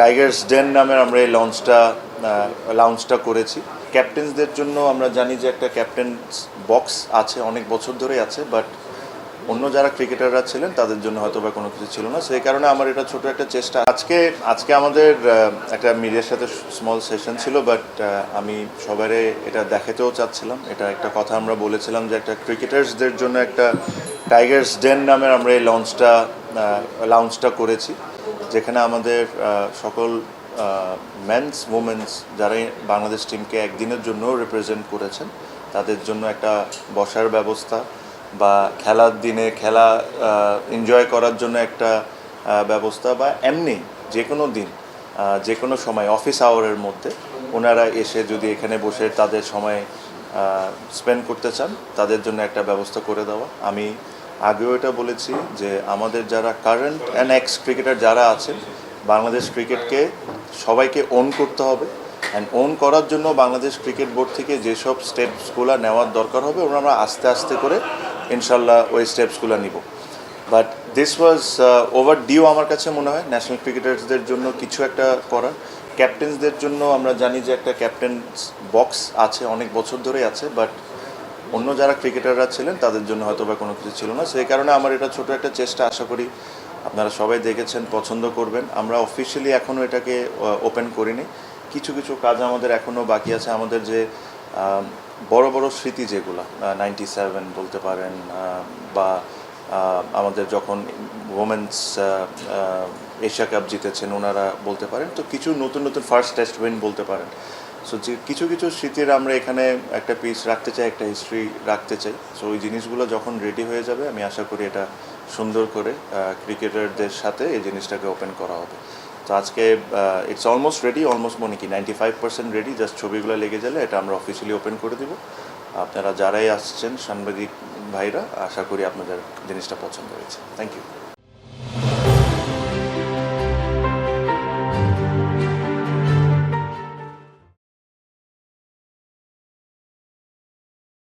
Tigers ডেন নামের আমরা এই লাউঞ্জটা করেছি। ক্যাপ্টেন্সদের জন্য আমরা জানি যে একটা ক্যাপ্টেন্স বক্স আছে, অনেক বছর ধরেই আছে, বাট অন্য যারা ক্রিকেটাররা ছিলেন তাদের জন্য হয়তো বা কোনো কিছু ছিল না। সেই কারণে আমার এটা ছোট একটা চেষ্টা। আজকে আমাদের একটা মিডিয়ার সাথে স্মল সেশন ছিল, বাট আমি সবারে এটা দেখাতেও চাচ্ছিলাম। এটা একটা কথা আমরা বলেছিলাম যে একটা ক্রিকেটার্সদের জন্য একটা টাইগার্স ডেন নামের আমরা এই লাউঞ্জটা করেছি, যেখানে আমাদের সকল মেন্স উমেন্স যারা বাংলাদেশ টিমকে একদিনের জন্য রিপ্রেজেন্ট করেছেন তাদের জন্য একটা বসার ব্যবস্থা বা খেলার দিনে খেলা এনজয় করার জন্য একটা ব্যবস্থা, বা এমনি যে কোনো দিন যে কোনো সময় অফিস আওয়ারের মধ্যে ওনারা এসে যদি এখানে বসে তাদের সময় স্পেন্ড করতে চান তাদের জন্য একটা ব্যবস্থা করে দেওয়া। আমি আগেও এটা বলেছি যে আমাদের যারা কারেন্ট অ্যান্ড এক্স ক্রিকেটার যারা আছেন, বাংলাদেশ ক্রিকেটকে সবাইকে ওন করতে হবে। অ্যান্ড ওন করার জন্য বাংলাদেশ ক্রিকেট বোর্ড থেকে যেসব স্টেপসগুলো নেওয়ার দরকার হবে আমরা আস্তে আস্তে করে ইনশাল্লাহ ওই স্টেপসগুলো নিব। But this was overdue আমার কাছে মনে হয় ন্যাশনাল ক্রিকেটার্সদের জন্য কিছু একটা করার। ক্যাপ্টেন্সদের জন্য আমরা জানি যে একটা ক্যাপ্টেন্স বক্স আছে, অনেক বছর ধরেই আছে, বাট অন্য যারা ক্রিকেটাররা ছিলেন তাদের জন্য হয়তো বা কোনো কিছু ছিল না। সেই কারণে আমার এটা ছোট একটা চেষ্টা, আশা করি আপনারা সবাই দেখেছেন, পছন্দ করবেন। আমরা অফিসিয়ালি এখনও এটাকে ওপেন করিনি, কিছু কিছু কাজ আমাদের এখনও বাকি আছে। আমাদের যে বড় বড় স্মৃতি যেগুলো 97 বলতে পারেন, বা আমাদের যখন ওমেন্স এশিয়া কাপ জিতেছেন ওনারা বলতে পারেন, তো কিছু নতুন নতুন ফার্স্ট টেস্ট উইন বলতে পারেন। সো যে কিছু কিছু স্মৃতির আমরা এখানে একটা পিস রাখতে চাই, একটা হিস্ট্রি রাখতে চাই। সো ওই জিনিসগুলো যখন রেডি হয়ে যাবে আমি আশা করি এটা সুন্দর করে ক্রিকেটারদের সাথে এই জিনিসটাকে ওপেন করা হবে। তো আজকে ইটস অলমোস্ট রেডি, অলমোস্ট মনে কি 95% রেডি। জাস্ট ছবিগুলো লেগে গেলে এটা আমরা অফিসিয়ালি ওপেন করে দিব। আপনারা যারাই আসছেন সাংবাদিক ভাইরা, আশা করি আপনাদের জিনিসটা পছন্দ হয়েছে। Thank you.